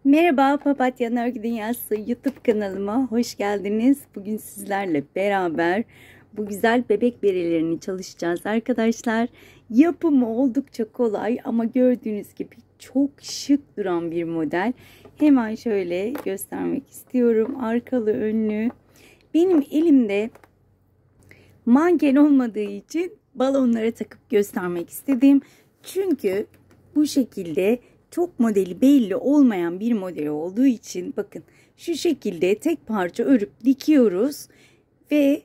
Merhaba Papatya Örgü Dünyası YouTube kanalıma hoş geldiniz. Bugün sizlerle beraber bu güzel bebek berelerini çalışacağız arkadaşlar. Yapımı oldukça kolay ama gördüğünüz gibi çok şık duran bir model. Hemen şöyle göstermek istiyorum. Arkalı önlü. Benim elimde manken olmadığı için balonlara takıp göstermek istedim. Çünkü bu şekilde çok modeli belli olmayan bir model olduğu için bakın şu şekilde tek parça örüp dikiyoruz ve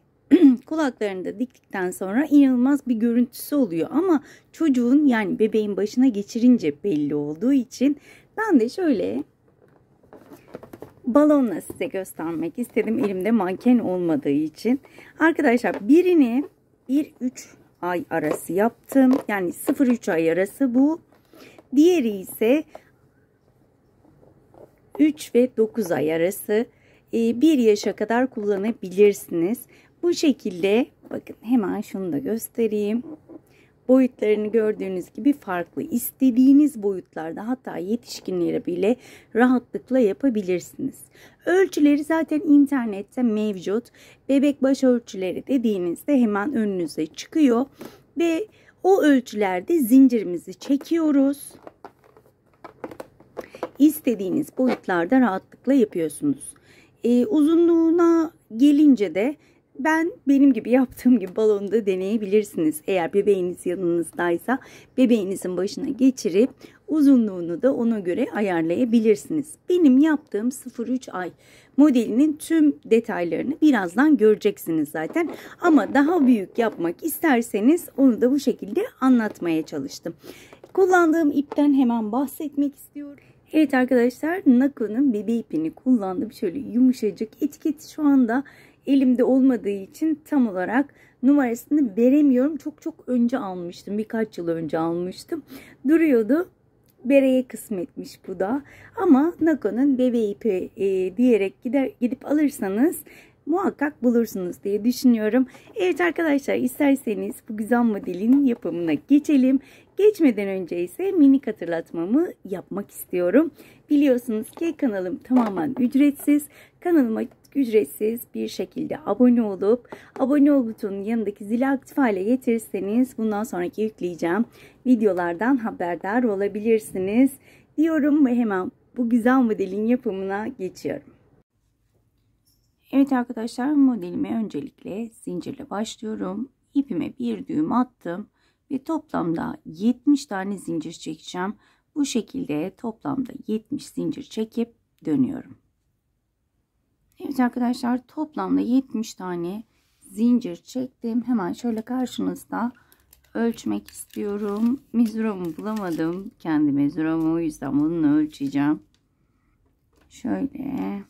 kulaklarını da diktikten sonra inanılmaz bir görüntüsü oluyor ama çocuğun yani bebeğin başına geçirince belli olduğu için ben de şöyle balonla size göstermek istedim elimde manken olmadığı için. Arkadaşlar birini 1-3 ay arası yaptım, yani 0-3 ay arası bu. Diğeri ise 3 ve 9 ay arası, 1 yaşa kadar kullanabilirsiniz. Bu şekilde bakın, hemen şunu da göstereyim. Boyutlarını gördüğünüz gibi farklı. İstediğiniz boyutlarda, hatta yetişkinlere bile rahatlıkla yapabilirsiniz. Ölçüleri zaten internette mevcut. Bebek baş ölçüleri dediğinizde hemen önünüze çıkıyor ve o ölçülerde zincirimizi çekiyoruz. İstediğiniz boyutlarda rahatlıkla yapıyorsunuz. Uzunluğuna gelince de benim gibi yaptığım gibi balonu da deneyebilirsiniz. Eğer bebeğiniz yanınızdaysa bebeğinizin başına geçirip uzunluğunu da ona göre ayarlayabilirsiniz. Benim yaptığım 0-3 ay modelinin tüm detaylarını birazdan göreceksiniz zaten. Ama daha büyük yapmak isterseniz onu da bu şekilde anlatmaya çalıştım. Kullandığım ipten hemen bahsetmek istiyorum. Evet arkadaşlar, Nako'nun bebe ipini kullandım. Şöyle yumuşacık, etiketi şu anda elimde olmadığı için tam olarak numarasını veremiyorum. Çok önce almıştım. Birkaç yıl önce almıştım. Duruyordu. Bereye kısmetmiş bu da. Ama Nako'nun bebe ipi diyerek gidip alırsanız muhakkak bulursunuz diye düşünüyorum. Evet arkadaşlar, isterseniz bu güzel modelin yapımına geçelim. Geçmeden önce ise minik hatırlatmamı yapmak istiyorum. Biliyorsunuz ki kanalım tamamen ücretsiz. Kanalıma ücretsiz bir şekilde abone olup abone ol butonunun yanındaki zili aktif hale getirirseniz bundan sonraki yükleyeceğim videolardan haberdar olabilirsiniz diyorum ve hemen bu güzel modelin yapımına geçiyorum. Evet arkadaşlar, modelime öncelikle zincirle başlıyorum. İpime bir düğüm attım ve toplamda 70 tane zincir çekeceğim. Bu şekilde toplamda 70 zincir çekip dönüyorum. Evet arkadaşlar, toplamda 70 tane zincir çektim. Hemen şöyle karşınızda ölçmek istiyorum. Mezurumu bulamadım. Kendi mezurumu, o yüzden bununla ölçeceğim. Şöyle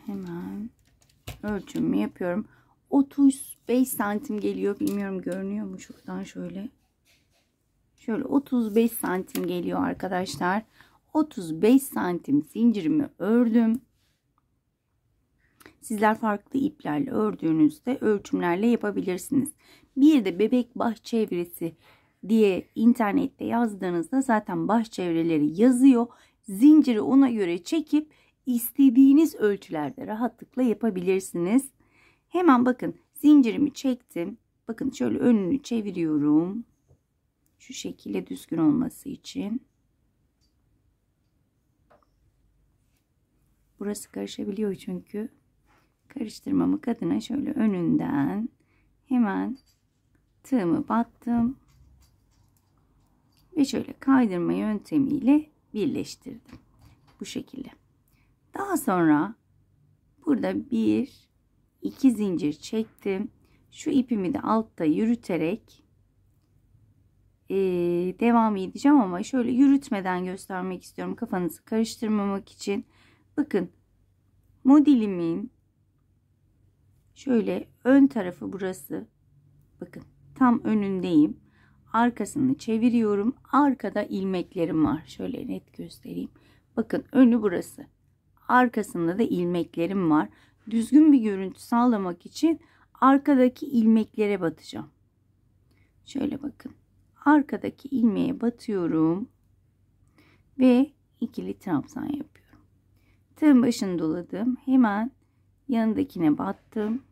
hemen ölçümü yapıyorum. 35 santim geliyor. Bilmiyorum, görünüyor mu şuradan? Şöyle 35 santim geliyor arkadaşlar. 35 santim zincirimi ördüm. Sizler farklı iplerle ördüğünüzde ölçümlerle yapabilirsiniz. Bir de bebek baş çevresi diye internette yazdığınızda zaten baş çevreleri yazıyor. Zinciri ona göre çekip istediğiniz ölçülerde rahatlıkla yapabilirsiniz. Hemen bakın, zincirimi çektim. Bakın şöyle önünü çeviriyorum. Şu şekilde düzgün olması için. Burası karışabiliyor çünkü. Karıştırmamak adına şöyle önünden hemen tığımı battım. Ve şöyle kaydırma yöntemiyle birleştirdim. Bu şekilde. Daha sonra burada 1-2 zincir çektim. Şu ipimi de altta yürüterek devam edeceğim ama şöyle yürütmeden göstermek istiyorum, kafanızı karıştırmamak için. Bakın, modelimin şöyle ön tarafı burası. Bakın, tam önündeyim. Arkasını çeviriyorum. Arkada ilmeklerim var. Şöyle net göstereyim. Bakın, önü burası. Arkasında da ilmeklerim var. Düzgün bir görüntü sağlamak için arkadaki ilmeklere batacağım. Şöyle bakın. Arkadaki ilmeğe batıyorum. Ve ikili trabzan yapıyorum. Tığın başını doladım. Hemen yanındakine battım.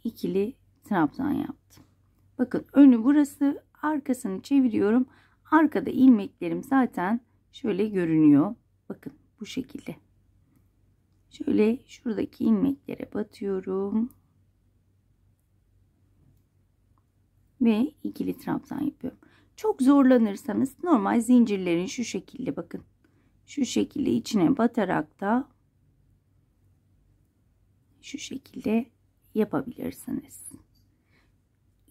İkili trabzan yaptım. Bakın önü burası, arkasını çeviriyorum. Arkada ilmeklerim zaten şöyle görünüyor. Bakın bu şekilde. Şöyle şuradaki ilmeklere batıyorum. Ve ikili trabzan yapıyorum. Çok zorlanırsanız normal zincirlerin şu şekilde bakın. Şu şekilde içine batarak da şu şekilde yapabilirsiniz.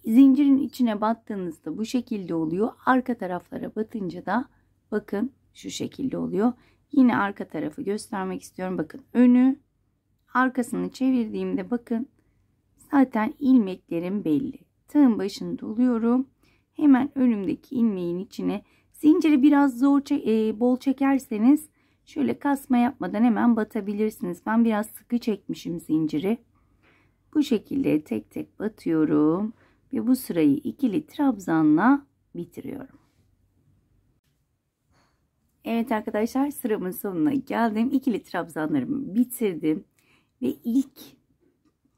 Zincirin içine battığınızda bu şekilde oluyor. Arka taraflara batınca da bakın şu şekilde oluyor. Yine arka tarafı göstermek istiyorum. Bakın önü, arkasını çevirdiğimde bakın zaten ilmeklerim belli. Tığın başını doluyorum. Hemen önümdeki ilmeğin içine zinciri biraz bol çekerseniz şöyle kasma yapmadan hemen batabilirsiniz. Ben biraz sıkı çekmişim zinciri. Bu şekilde tek tek batıyorum ve bu sırayı ikili trabzanla bitiriyorum. Evet arkadaşlar, sıramın sonuna geldim. İkili trabzanlarımı bitirdim ve ilk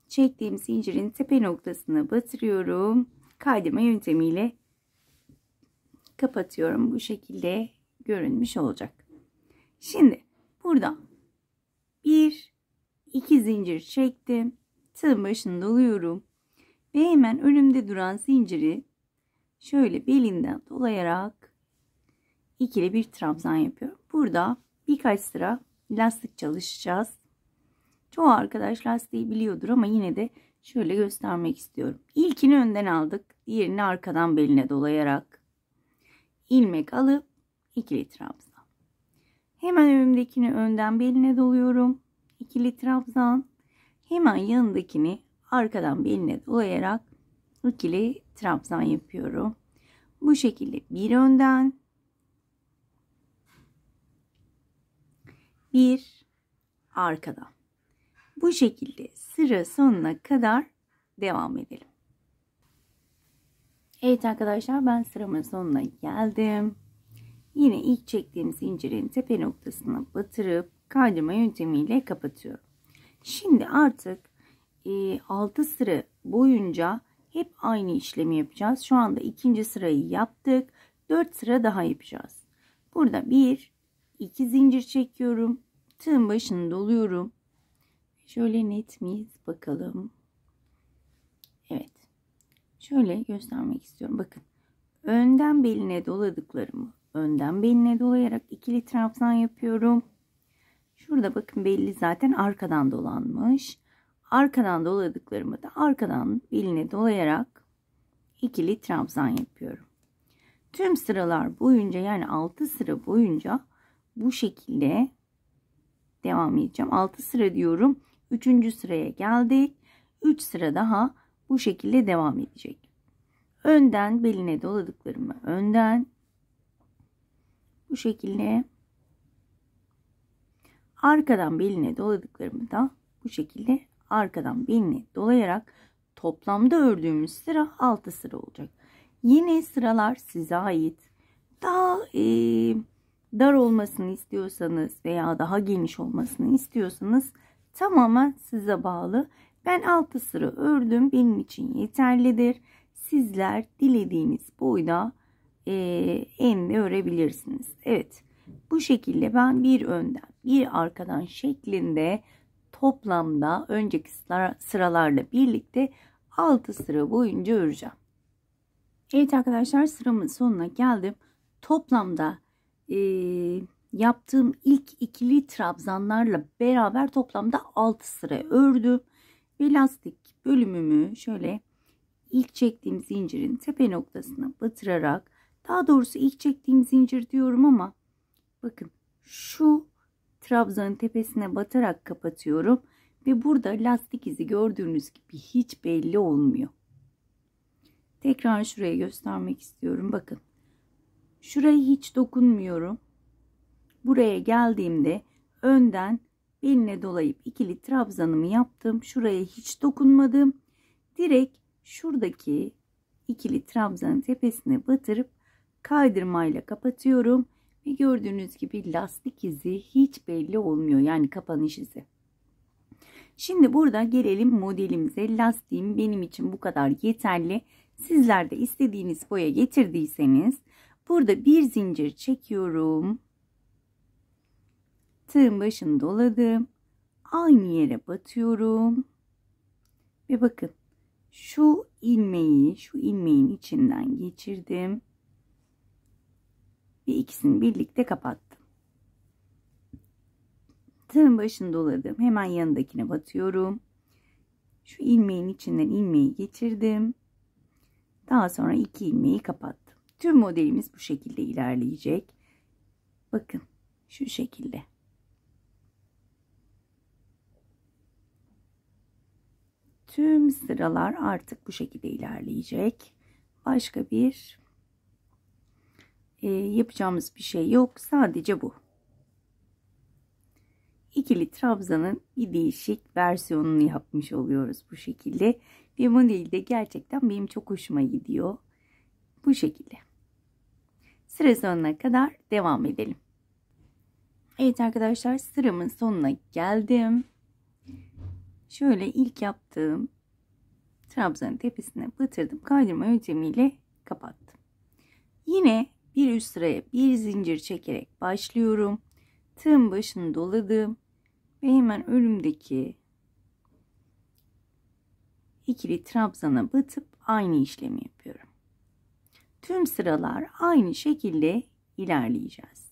çektiğim zincirin tepe noktasına batırıyorum. Kaydırma yöntemiyle kapatıyorum. Bu şekilde görünmüş olacak. Şimdi burada 1-2 zincir çektim. Tığın başını doluyorum. Ve hemen önümde duran zinciri şöyle belinden dolayarak ikili bir trabzan yapıyorum. Burada birkaç sıra lastik çalışacağız. Çoğu arkadaş lastiği biliyordur ama yine de şöyle göstermek istiyorum. İlkini önden aldık. Diğerini arkadan beline dolayarak ilmek alıp ikili trabzan. Hemen önümdekini önden beline doluyorum. İkili trabzan. Hemen yanındakini arkadan beline dolayarak ikili trabzan yapıyorum. Bu şekilde bir önden, bir arkadan. Bu şekilde sıra sonuna kadar devam edelim. Evet arkadaşlar, ben sıramın sonuna geldim. Yine ilk çektiğim zincirin tepe noktasına batırıp kaydırma yöntemiyle kapatıyorum. Şimdi artık 6 sıra boyunca hep aynı işlemi yapacağız. Şu anda ikinci sırayı yaptık. 4 sıra daha yapacağız. Burada 1-2 zincir çekiyorum. Tığın başını doluyorum. Şöyle net miyiz bakalım. Evet. Şöyle göstermek istiyorum. Bakın. Önden beline doladıklarımı önden beline dolayarak ikili trabzan yapıyorum. Şurada bakın belli zaten arkadan dolanmış. Arkadan doladıklarımı da arkadan beline dolayarak ikili trabzan yapıyorum. Tüm sıralar boyunca, yani 6 sıra boyunca bu şekilde devam edeceğim. 6 sıra diyorum. 3. sıraya geldik. 3 sıra daha bu şekilde devam edecek. Önden beline doladıklarımı önden bu şekilde, arkadan beline doladıklarımı da bu şekilde arkadan beline dolayarak toplamda ördüğümüz sıra 6 sıra olacak. Yine sıralar size ait. Daha dar olmasını istiyorsanız veya daha geniş olmasını istiyorsanız tamamen size bağlı. Ben 6 sıra ördüm. Benim için yeterlidir. Sizler dilediğiniz boyda enle örebilirsiniz. Evet. Bu şekilde ben bir önden bir arkadan şeklinde toplamda önceki sıralarla birlikte 6 sıra boyunca öreceğim. Evet arkadaşlar, sıramın sonuna geldim. Toplamda yaptığım ilk ikili trabzanlarla beraber toplamda 6 sıra ördüm. Ve lastik bölümümü şöyle ilk çektiğim zincirin tepe noktasına batırarak, daha doğrusu ilk çektiğim zincir diyorum ama bakın şu trabzanın tepesine batarak kapatıyorum. Ve burada lastik izi gördüğünüz gibi hiç belli olmuyor. Tekrar şuraya göstermek istiyorum. Bakın. Şurayı hiç dokunmuyorum. Buraya geldiğimde önden beline dolayıp ikili trabzanımı yaptım. Şuraya hiç dokunmadım. Direkt şuradaki ikili trabzanın tepesine batırıp kaydırmayla kapatıyorum. Ve gördüğünüz gibi lastik izi hiç belli olmuyor. Yani kapanış izi. Şimdi burada gelelim modelimize. Lastiğim benim için bu kadar yeterli. Sizler de istediğiniz boya getirdiyseniz burada bir zincir çekiyorum. Tığın başını doladım. Aynı yere batıyorum. Ve bakın şu ilmeğin içinden geçirdim. Ve ikisini birlikte kapattım. Tığın başını doladım. Hemen yanındakine batıyorum. Şu ilmeğin içinden ilmeği geçirdim. Daha sonra iki ilmeği kapattım. Tüm modelimiz bu şekilde ilerleyecek. Bakın şu şekilde. Tüm sıralar artık bu şekilde ilerleyecek. Başka bir yapacağımız bir şey yok. Sadece bu. İkili trabzanın bir değişik versiyonunu yapmış oluyoruz bu şekilde. Ve modeli de gerçekten benim çok hoşuma gidiyor. Bu şekilde. Sıra sonuna kadar devam edelim. Evet arkadaşlar, sıramın sonuna geldim. Şöyle ilk yaptığım trabzanın tepesine batırdım. Kaydırma yöntemiyle kapattım. Yine bir üst sıraya bir zincir çekerek başlıyorum. Tığın başını doladım. Ve hemen önümdeki ikili trabzana batıp aynı işlemi yapıyorum. Tüm sıralar aynı şekilde ilerleyeceğiz.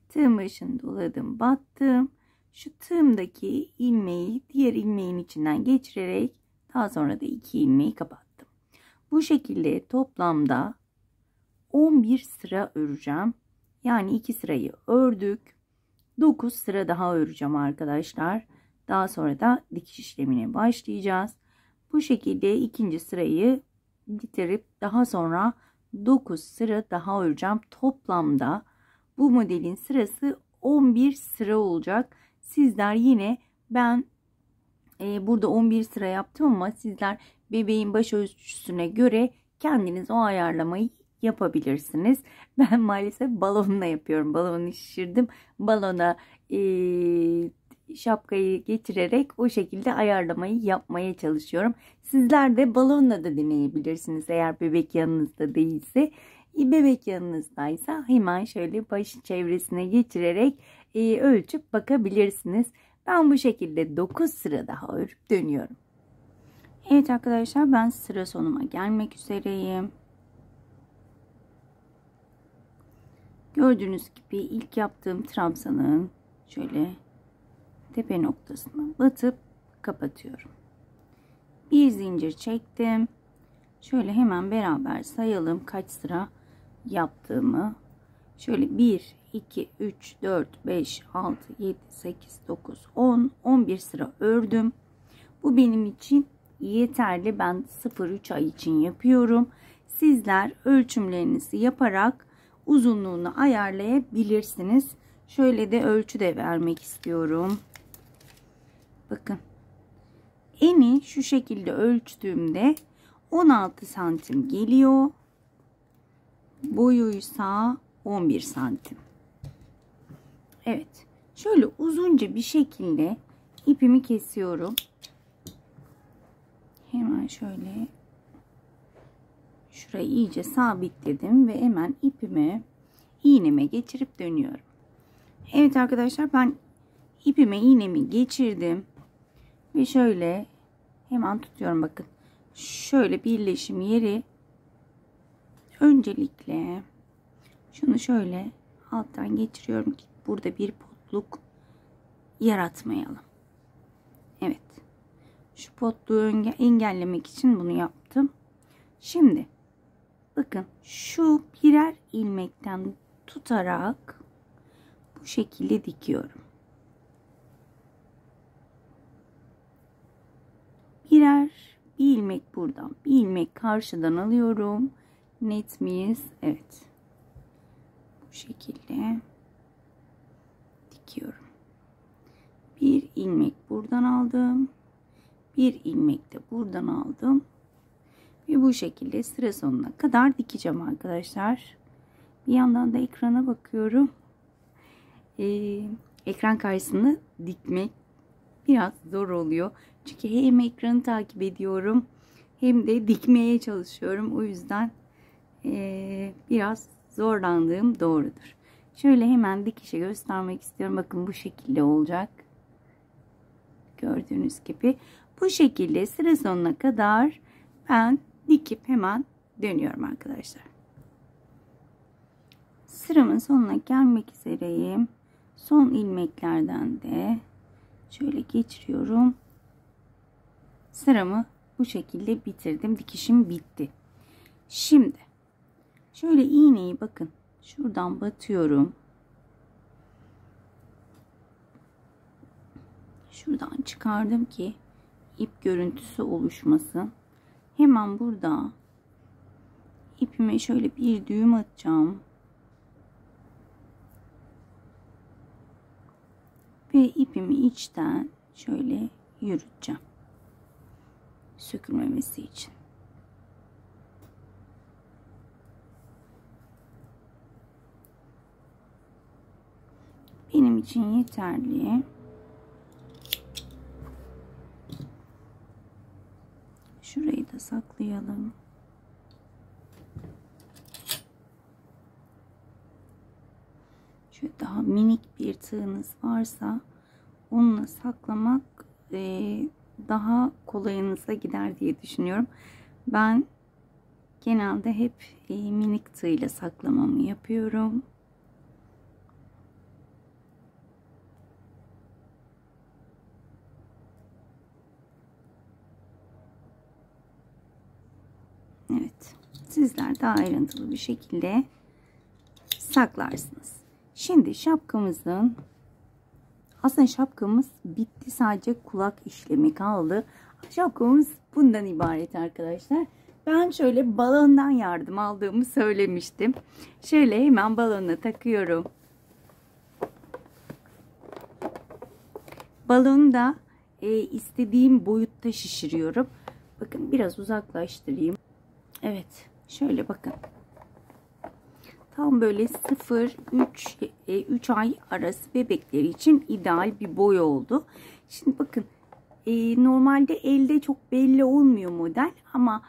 Tığın başını doladım, battım. Şu tığımdaki ilmeği diğer ilmeğin içinden geçirerek daha sonra da iki ilmeği kapattım. Bu şekilde toplamda 11 sıra öreceğim. Yani 2 sırayı ördük. 9 sıra daha öreceğim arkadaşlar. Daha sonra da dikiş işlemine başlayacağız. Bu şekilde ikinci sırayı bitirip daha sonra 9 sıra daha öreceğim. Toplamda bu modelin sırası 11 sıra olacak. Sizler yine ben burada 11 sıra yaptım ama sizler bebeğin baş ölçüsüne göre kendiniz o ayarlamayı yapabilirsiniz. Ben maalesef balonla yapıyorum. Balonu şişirdim. Balona şapkayı geçirerek o şekilde ayarlamayı yapmaya çalışıyorum. Sizler de balonla da deneyebilirsiniz eğer bebek yanınızda değilse. Bebek yanınızdaysa hemen şöyle baş çevresine geçirerek ölçüp bakabilirsiniz. Ben bu şekilde 9 sıra daha örüp dönüyorum. Evet arkadaşlar, ben sıra sonuma gelmek üzereyim. Gördüğünüz gibi ilk yaptığım trabzanın şöyle tepe noktasına batıp kapatıyorum. Bir zincir çektim. Şöyle hemen beraber sayalım kaç sıra yaptığımı. Şöyle 1, 2, 3, 4, 5, 6, 7, 8, 9, 10, 11 sıra ördüm. Bu benim için yeterli. Ben 0-3 ay için yapıyorum. Sizler ölçümlerinizi yaparak uzunluğunu ayarlayabilirsiniz. Şöyle de ölçü de vermek istiyorum. Bakın. Eni şu şekilde ölçtüğümde 16 santim geliyor. Boyuysa 11 santim. Evet. Şöyle uzunca bir şekilde ipimi kesiyorum. Hemen şöyle şurayı iyice sabitledim ve hemen ipimi iğneme geçirip dönüyorum. Evet arkadaşlar, ben ipime iğnemi geçirdim ve şöyle hemen tutuyorum. Bakın şöyle birleşim yeri, öncelikle şunu şöyle alttan geçiriyorum ki burada bir potluk yaratmayalım. Evet, şu potluğu engellemek için bunu yaptım. Şimdi bakın şu birer ilmekten tutarak bu şekilde dikiyorum. Bir ilmek buradan, bir ilmek karşıdan alıyorum. Net miyiz? Evet. Bu şekilde dikiyorum. Bir ilmek buradan aldım. Bir ilmek de buradan aldım. Ve bu şekilde sıra sonuna kadar dikeceğim arkadaşlar. Bir yandan da ekrana bakıyorum. Ekran karşısında dikmek biraz zor oluyor. Çünkü hem ekranı takip ediyorum hem de dikmeye çalışıyorum. O yüzden biraz zorlandığım doğrudur. Şöyle hemen dikişe göstermek istiyorum. Bakın bu şekilde olacak. Gördüğünüz gibi. Bu şekilde sıra sonuna kadar ben dikip hemen dönüyorum arkadaşlar. Sıramın sonuna gelmek üzereyim. Son ilmeklerden de şöyle geçiriyorum. Sıramı bu şekilde bitirdim. Dikişim bitti. Şimdi şöyle iğneyi bakın şuradan batıyorum. Şuradan çıkardım ki ip görüntüsü oluşmasın. Hemen burada ipime şöyle bir düğüm atacağım. Ve ipimi içten şöyle yürüteceğim. Sökülmemesi için. Benim için yeterli. Şurayı da saklayalım. Şöyle daha minik bir tığınız varsa onunla saklamak daha kolayınıza gider diye düşünüyorum. Ben genelde hep minik tığ saklamamı yapıyorum. Evet. Sizler daha ayrıntılı bir şekilde saklarsınız. Şimdi şapkamızın aslında şapkamız bitti. Sadece kulak işlemi kaldı. Şapkamız bundan ibaret arkadaşlar. Ben şöyle balondan yardım aldığımı söylemiştim. Şöyle hemen balona takıyorum. Balonu da istediğim boyutta şişiriyorum. Bakın biraz uzaklaştırayım. Evet. Şöyle bakın. Tam böyle 0-3 ay arası bebekleri için ideal bir boy oldu. Şimdi bakın normalde elde çok belli olmuyor model ama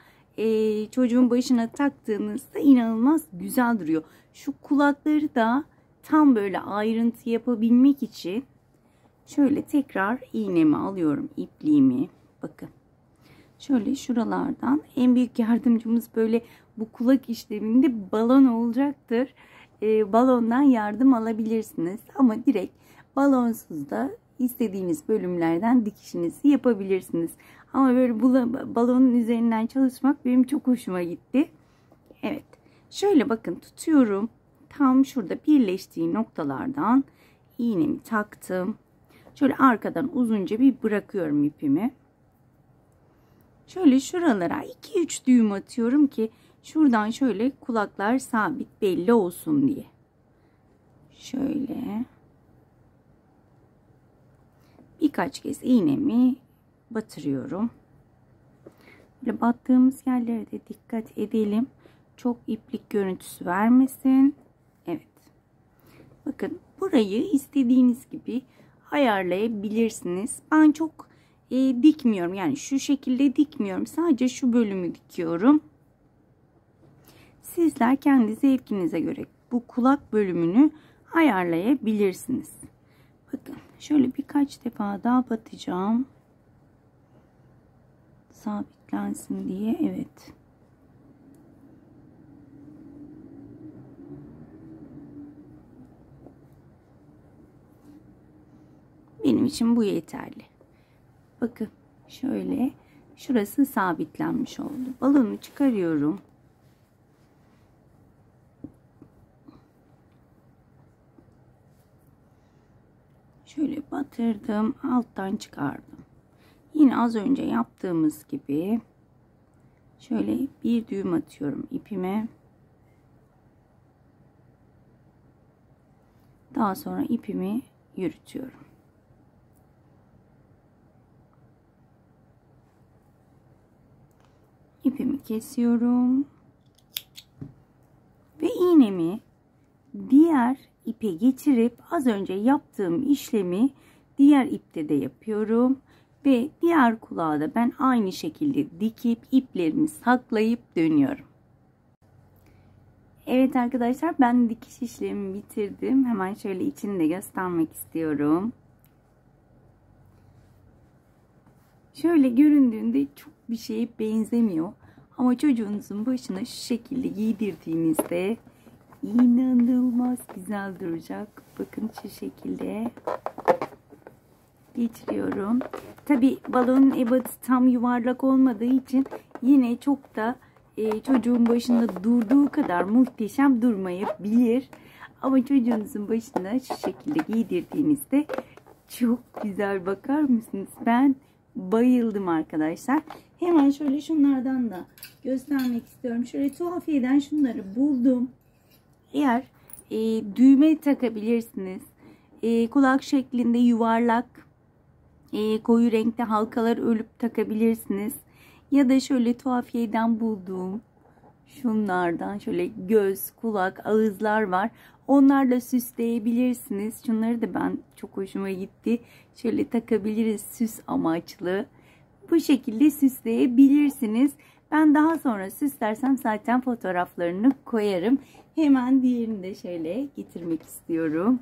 çocuğun başına taktığınızda inanılmaz güzel duruyor. Şu kulakları da tam böyle ayrıntı yapabilmek için şöyle tekrar iğnemi alıyorum, ipliğimi. Bakın. Şöyle şuralardan en büyük yardımcımız böyle bu kulak işleminde balon olacaktır. Balondan yardım alabilirsiniz. Ama direkt balonsuz da istediğiniz bölümlerden dikişinizi yapabilirsiniz. Ama böyle balonun üzerinden çalışmak benim çok hoşuma gitti. Evet. Şöyle bakın tutuyorum. Tam şurada birleştiği noktalardan iğnemi taktım. Şöyle arkadan uzunca bir bırakıyorum ipimi. Şöyle şuralara 2-3 düğüm atıyorum ki şuradan şöyle kulaklar sabit belli olsun diye. Şöyle birkaç kez iğnemi batırıyorum. Böyle battığımız yerlere de dikkat edelim. Çok iplik görüntüsü vermesin. Evet. Bakın burayı istediğiniz gibi ayarlayabilirsiniz. Ben çok dikmiyorum. Yani şu şekilde dikmiyorum. Sadece şu bölümü dikiyorum. Sizler kendi zevkinize göre bu kulak bölümünü ayarlayabilirsiniz. Bakın şöyle birkaç defa daha batacağım. Sabitlensin diye. Evet. Benim için bu yeterli. Bakın şöyle şurası sabitlenmiş oldu. Balonu çıkarıyorum. Şöyle batırdım, alttan çıkardım. Yine az önce yaptığımız gibi şöyle bir düğüm atıyorum ipime. Daha sonra ipimi yürütüyorum. İpimi kesiyorum ve iğnemi diğer ipe geçirip az önce yaptığım işlemi diğer ipte de yapıyorum. Ve diğer kulağı da ben aynı şekilde dikip iplerimi saklayıp dönüyorum. Evet arkadaşlar, ben dikiş işlemimi bitirdim. Hemen şöyle içini de göstermek istiyorum. Şöyle göründüğünde çok bir şeye benzemiyor. Ama çocuğunuzun başına şu şekilde giydirdiğinizde inanılmaz güzel duracak. Bakın şu şekilde geçiriyorum. Tabi balonun ebatı tam yuvarlak olmadığı için yine çok da çocuğun başında durduğu kadar muhteşem durmayabilir. Ama çocuğunuzun başına şu şekilde giydirdiğinizde çok güzel, bakar mısınız? Ben bayıldım arkadaşlar. Hemen şöyle şunlardan da göstermek istiyorum. Şöyle tuhafiyeden şunları buldum. Eğer düğme takabilirsiniz. Kulak şeklinde yuvarlak koyu renkte halkalar örüp takabilirsiniz. Ya da şöyle tuhafiyeden bulduğum şunlardan şöyle göz, kulak, ağızlar var. Onlarla süsleyebilirsiniz. Şunları da ben çok hoşuma gitti. Şöyle takabiliriz süs amaçlı. Bu şekilde süsleyebilirsiniz. Ben daha sonra süslersem zaten fotoğraflarını koyarım. Hemen diğerini de şöyle getirmek istiyorum.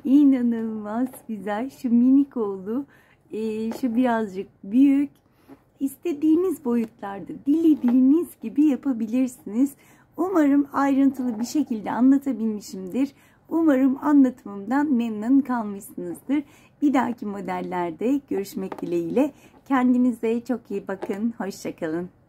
İnanılmaz güzel. Şu minik oldu. Şu birazcık büyük. İstediğiniz boyutlarda, dilediğiniz gibi yapabilirsiniz. Umarım ayrıntılı bir şekilde anlatabilmişimdir. Umarım anlatımımdan memnun kalmışsınızdır. Bir dahaki modellerde görüşmek dileğiyle. Kendinize çok iyi bakın. Hoşça kalın.